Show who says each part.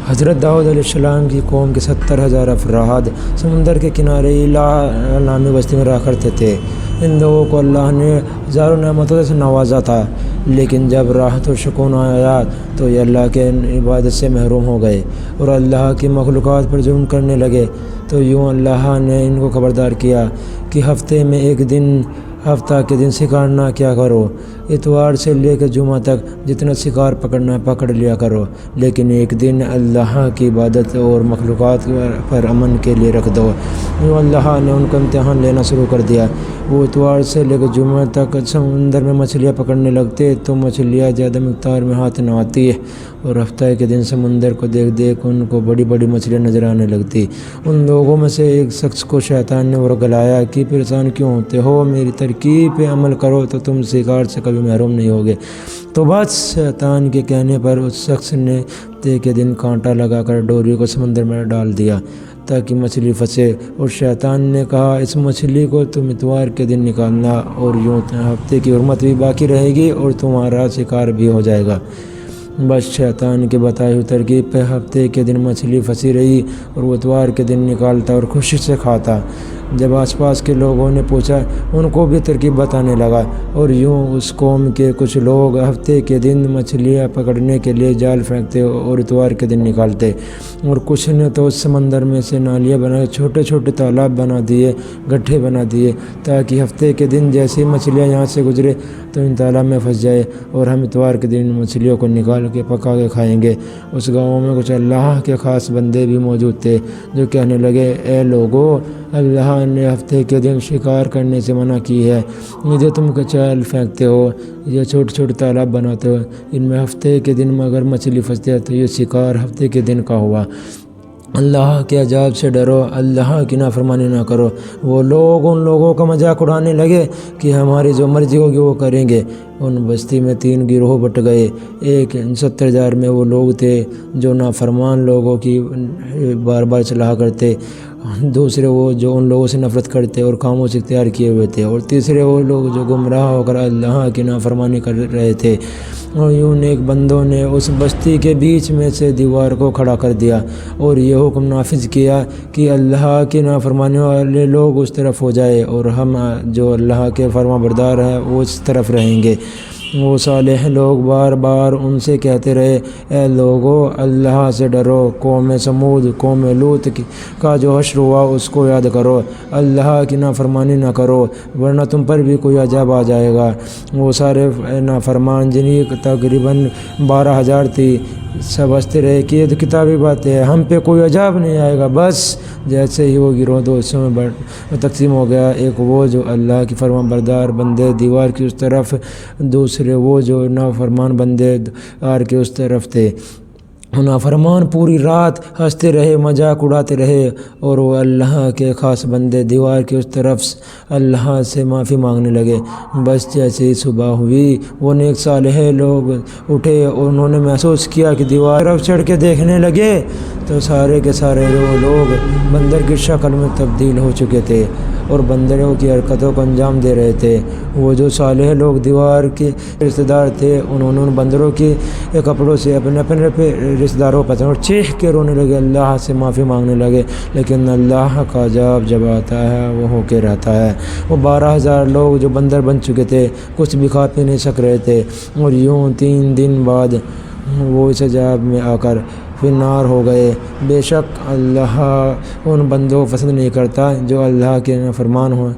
Speaker 1: حضرت داؤد علیہ السلام کی قوم کے 70,000 افراد سمندر کے کنارے ایلا نامی بستی میں رہا کرتے تھے۔ ان لوگوں کو اللہ نے ہزاروں نعمتوں سے نوازا تھا، لیکن جب راحت و سکون آیا تو یہ اللہ کے عبادت سے محروم ہو گئے اور اللہ کی مخلوقات پر ظلم کرنے لگے۔ تو یوں اللہ نے ان کو خبردار کیا کہ ہفتے میں ایک دن، ہفتہ کے دن شکار نہ کیا کرو، اتوار سے لے کر جمعہ تک جتنا شکار پکڑنا پکڑ لیا کرو، لیکن ایک دن اللہ کی عبادت اور مخلوقات پر امن کے لیے رکھ دو۔ یوں اللہ نے ان کا امتحان لینا شروع کر دیا۔ وہ اتوار سے لے کر جمعہ تک سمندر میں مچھلیاں پکڑنے لگتے تو مچھلیاں زیادہ مقدار میں ہاتھ نہ آتی، اور ہفتہ کے دن سمندر کو دیکھ دیکھ ان کو بڑی بڑی مچھلیاں نظر آنے لگتی۔ ان لوگوں میں سے ایک شخص کو شیطان نے ورگلایا کہ پریشان کیوں ہوتے ہو، میری ترکیب پہ عمل کرو تو تم شکار سے کبھی محروم نہیں ہوگے۔ تو بس شیطان کے کہنے پر اس شخص نے ہفتے کے دن کانٹا لگا کر ڈوری کو سمندر میں ڈال دیا تاکہ مچھلی پھنسے، اور شیطان نے کہا اس مچھلی کو تم اتوار کے دن نکالنا، اور یوں ہفتے کی حرمت بھی باقی رہے گی اور تمہارا شکار بھی ہو جائے گا۔ بس شیطان کے بتائے ہوئی ترکیب پہ ہفتے کے دن مچھلی پھنسی رہی اور وہ اتوار کے دن نکالتا اور خوشی سے کھاتا۔ جب آس پاس کے لوگوں نے پوچھا، ان کو بھی ترکیب بتانے لگا، اور یوں اس قوم کے کچھ لوگ ہفتے کے دن مچھلیاں پکڑنے کے لیے جال پھینکتے اور اتوار کے دن نکالتے، اور کچھ نے تو اس سمندر میں سے نالیاں بنا چھوٹے چھوٹے تالاب بنا دیے، گڈھے بنا دیے، تاکہ ہفتے کے دن جیسی مچھلیاں یہاں سے گزرے تو ان تالاب میں پھنس جائے اور ہم اتوار کے دن مچھلیوں کو نکال کے پکا کے کھائیں گے۔ اس گاؤں میں کچھ اللہ کے خاص بندے بھی موجود تھے جو کہنے لگے، اے لوگو، اللہ نے ہفتے کے دن شکار کرنے سے منع کی ہے۔ یہ جو تم جال پھینکتے ہو، یہ چھوٹے چھوٹے تالاب بناتے ہو، ان میں ہفتے کے دن اگر مچھلی پھنستی ہے تو یہ شکار ہفتے کے دن کا ہوا۔ اللہ کے عذاب سے ڈرو، اللہ کی نافرمانی نہ کرو۔ وہ لوگ ان لوگوں کا مذاق اڑانے لگے کہ ہماری جو مرضی ہوگی وہ کریں گے۔ ان بستی میں 3 گروہ بٹ گئے۔ ایک 70,000 میں وہ لوگ تھے جو نافرمان لوگوں کی بار بار صلاح کرتے، دوسرے وہ جو ان لوگوں سے نفرت کرتے اور خاموشی اختیار کیے ہوئے تھے، اور تیسرے وہ لوگ جو گمراہ ہو کر اللہ کی نافرمانی کر رہے تھے۔ اور یوں نیک بندوں نے اس بستی کے بیچ میں سے دیوار کو کھڑا کر دیا اور یہ حکم نافذ کیا کہ اللہ کی نافرمانی والے لوگ اس طرف ہو جائے اور ہم جو اللہ کے فرما بردار ہیں وہ اس طرف رہیں گے۔ وہ صالح لوگ بار بار ان سے کہتے رہے، اے لوگو، اللہ سے ڈرو۔ قوم سمود، قوم لوط کا جو حشر ہوا اس کو یاد کرو، اللہ کی نافرمانی نہ کرو ورنہ تم پر بھی کوئی عذاب آ جائے گا۔ وہ سارے نافرمان، جنہیں تقریباً 12,000 تھی، سب ہنستے رہے کہ یہ تو کتابی باتیں ہیں، ہم پہ کوئی عذاب نہیں آئے گا۔ بس جیسے ہی وہ گروہ 2 حصوں میں تقسیم ہو گیا، ایک وہ جو اللہ کی فرمان بردار بندے دیوار کی اس طرف، دوسرے وہ جو نافرمان بندے دیوار کے اس طرف تھے۔ نافرمان پوری رات ہنستے رہے، مذاق اڑاتے رہے، اور وہ اللہ کے خاص بندے دیوار کی اس طرف اللہ سے معافی مانگنے لگے۔ بس جیسے ہی صبح ہوئی، وہ نیک صالح لوگ اٹھے اور انہوں نے محسوس کیا کہ دیوار طرف چڑھ کے دیکھنے لگے تو سارے کے سارے وہ لوگ بندر کی شکل میں تبدیل ہو چکے تھے اور بندروں کی حرکتوں کو انجام دے رہے تھے۔ وہ جو صالح لوگ دیوار کے رشتہ دار تھے، انہوں نے ان بندروں کے کپڑوں سے اپنے رشتہ داروں پر اور چیخ کے رونے لگے، اللہ سے معافی مانگنے لگے، لیکن اللہ کا عذاب جب آتا ہے وہ ہو کے رہتا ہے۔ وہ 12,000 لوگ جو بندر بن چکے تھے، کچھ بھی کھا پی نہیں سک رہے تھے، اور یوں 3 دن بعد وہ اس عذاب میں آ کر پھر نار ہو گئے۔ بے شک اللہ ان بندوں کو پسند نہیں کرتا جو اللہ کے نافرمان ہوں۔